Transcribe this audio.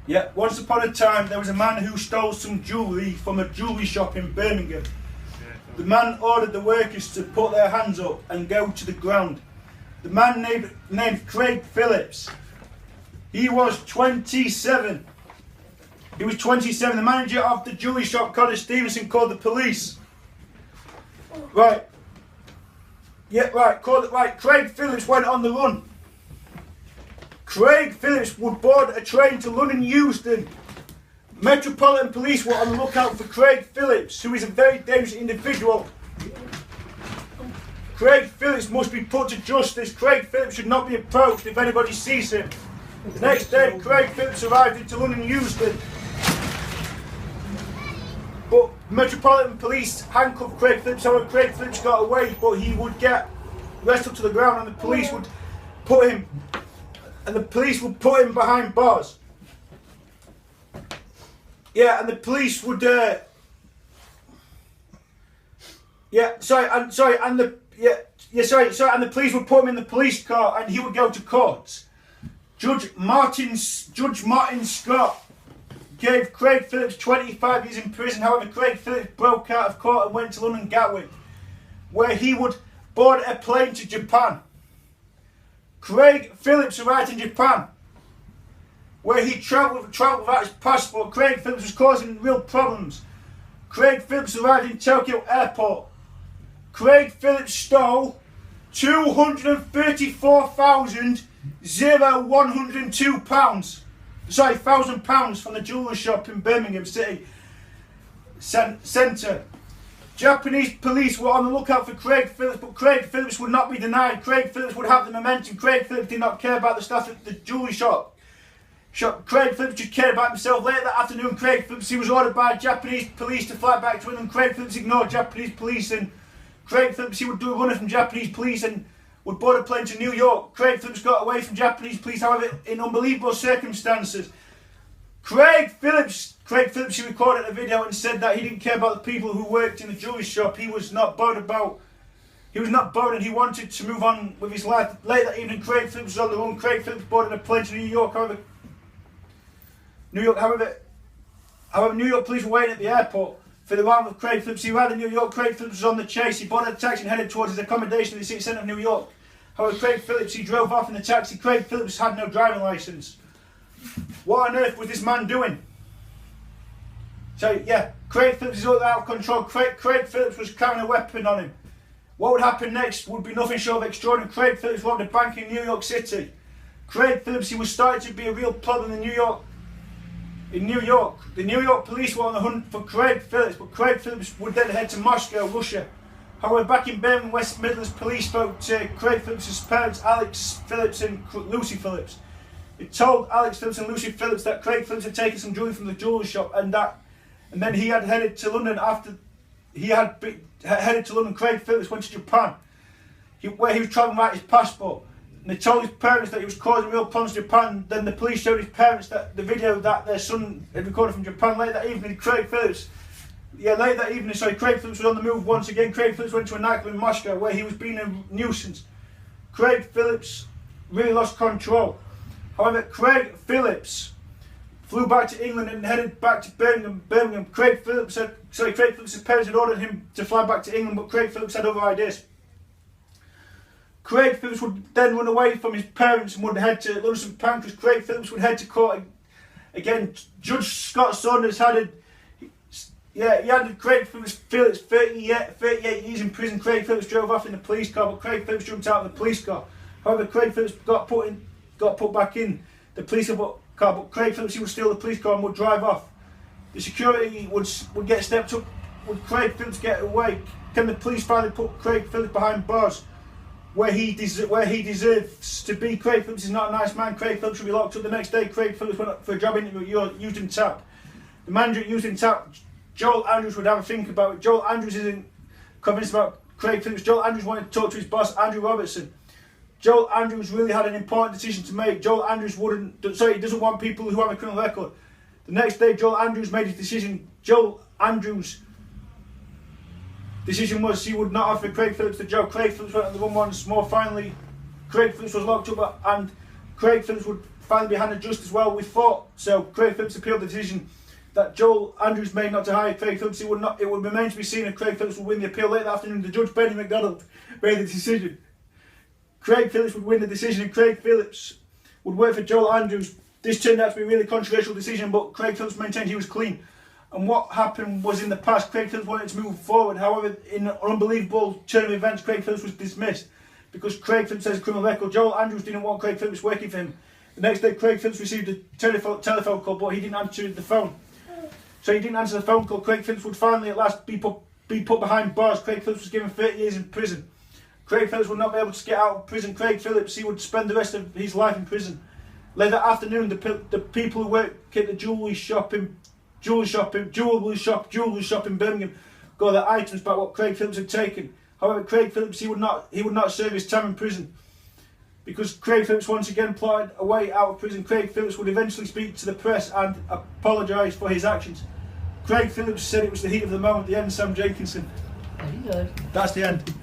Yeah, once upon a time there was a man who stole some jewellery from a jewellery shop in Birmingham. The man ordered the workers to put their hands up and go to the ground. The man named Craig Phillips. He was 27. He was 27. The manager of the jewellery shop, Connor Stevenson, called the police. Right. Yeah, right. Craig Phillips went on the run. Craig Phillips would board a train to London Euston. Metropolitan Police were on the lookout for Craig Phillips, who is a very dangerous individual. Craig Phillips must be put to justice. Craig Phillips should not be approached if anybody sees him. The next day, Craig Phillips arrived into London Euston. But Metropolitan Police handcuffed Craig Phillips. However, Craig Phillips got away, but he would get wrestled to the ground, and the police would put him behind bars. Yeah, and the police would and the police would put him in the police car, and he would go to court. Judge Martin Scott gave Craig Phillips 25 years in prison. However, Craig Phillips broke out of court and went to London Gatwick, where he would board a plane to Japan. Craig Phillips arrived in Japan, where he travelled without his passport. Craig Phillips was causing real problems. Craig Phillips arrived in Tokyo Airport. Craig Phillips stole £234,102 from the jewellery shop in Birmingham City Centre. Japanese police were on the lookout for Craig Phillips, but Craig Phillips would not be denied. Craig Phillips would have the momentum. Craig Phillips did not care about the staff at the jewellery shop. Craig Phillips just cared about himself. Later that afternoon, Craig Phillips, he was ordered by Japanese police to fly back to England. Craig Phillips ignored Japanese police, and Craig Phillips, he would do a runner from Japanese police and would board a plane to New York. Craig Phillips got away from Japanese police, however, in unbelievable circumstances. Craig Phillips, he recorded a video and said that he didn't care about the people who worked in the jewellery shop. He was not bothered and he wanted to move on with his life. Later that evening, Craig Phillips was on the run. Craig Phillips boarded a plane to New York. However, New York police were waiting at the airport for the arrival of Craig Phillips. He arrived in New York. Craig Phillips was on the chase. He boarded a taxi and headed towards his accommodation in the city centre of New York. However, Craig Phillips, he drove off in the taxi. Craig Phillips had no driving licence. What on earth was this man doing? So yeah, Craig Phillips is all out of control. Craig Phillips was carrying a weapon on him. What would happen next would be nothing short of extraordinary. Craig Phillips robbed a bank in New York City. Craig Phillips, he was starting to be a real problem in New York. The New York police were on the hunt for Craig Phillips, but Craig Phillips would then head to Moscow, Russia. However, back in Birmingham, West Midlands, police spoke to Craig Phillips' parents, Alex Phillips and Lucy Phillips. It told Alex Phillips and Lucy Phillips that Craig Phillips had taken some jewellery from the jewellery shop, and then he had headed to London. After he had headed to London, Craig Phillips went to Japan, where he was travelling without his passport. And they told his parents that he was causing real problems in Japan. Then the police showed his parents that the video that their son had recorded from Japan. Later that evening, Craig Phillips was on the move once again. Craig Phillips went to a nightclub in Moscow where he was being a nuisance. Craig Phillips really lost control. However, Craig Phillips flew back to England and headed back to Birmingham. Craig Phillips' parents had ordered him to fly back to England, but Craig Phillips had other ideas. Craig Phillips would then run away from his parents and would head to London St Pancras. Craig Phillips would head to court again. Judge Scott Saunders handed Craig Phillips 38 years in prison. Craig Phillips drove off in the police car, but Craig Phillips jumped out of the police car. However, Craig Phillips got put back in the police car, but Craig Phillips, he would steal the police car and would drive off. The security would get stepped up. Would Craig Phillips get away? Can the police finally put Craig Phillips behind bars where he deserves to be? Craig Phillips is not a nice man. Craig Phillips should be locked up. The next day, Craig Phillips went up for a job interview at Euston Tap. The manager at Euston Tap, Joel Andrews, would have a think about it. Joel Andrews isn't convinced about Craig Phillips. Joel Andrews wanted to talk to his boss, Andrew Robertson. Joel Andrews really had an important decision to make. Joel Andrews he doesn't want people who have a criminal record. The next day, Joel Andrews made his decision. Joel Andrews' decision was he would not offer Craig Phillips the job. Craig Phillips went on the run once more. Finally, Craig Phillips was locked up, and Craig Phillips would finally be handed just as well we thought. So Craig Phillips appealed the decision that Joel Andrews made not to hire Craig Phillips. It would remain to be seen if Craig Phillips would win the appeal. Later that afternoon, the judge, Benny McDonald, made the decision. Craig Phillips would win the decision and Craig Phillips would work for Joel Andrews. This turned out to be a really controversial decision, but Craig Phillips maintained he was clean. And what happened was, in the past, Craig Phillips wanted to move forward. However, in an unbelievable turn of events, Craig Phillips was dismissed because Craig Phillips has a criminal record. Joel Andrews didn't want Craig Phillips working for him. The next day, Craig Phillips received a telephone call, but he didn't answer the phone. So he didn't answer the phone call. Craig Phillips would finally at last be put behind bars. Craig Phillips was given 30 years in prison. Craig Phillips would not be able to get out of prison. Craig Phillips, he would spend the rest of his life in prison. Later that afternoon, the people who work at the jewellery shop in Birmingham got their items back what Craig Phillips had taken. However, Craig Phillips, he would not serve his time in prison because Craig Phillips once again plotted a way out of prison. Craig Phillips would eventually speak to the press and apologise for his actions. Craig Phillips said it was the heat of the moment. The end, Sam Jenkinson. Very good. That's the end.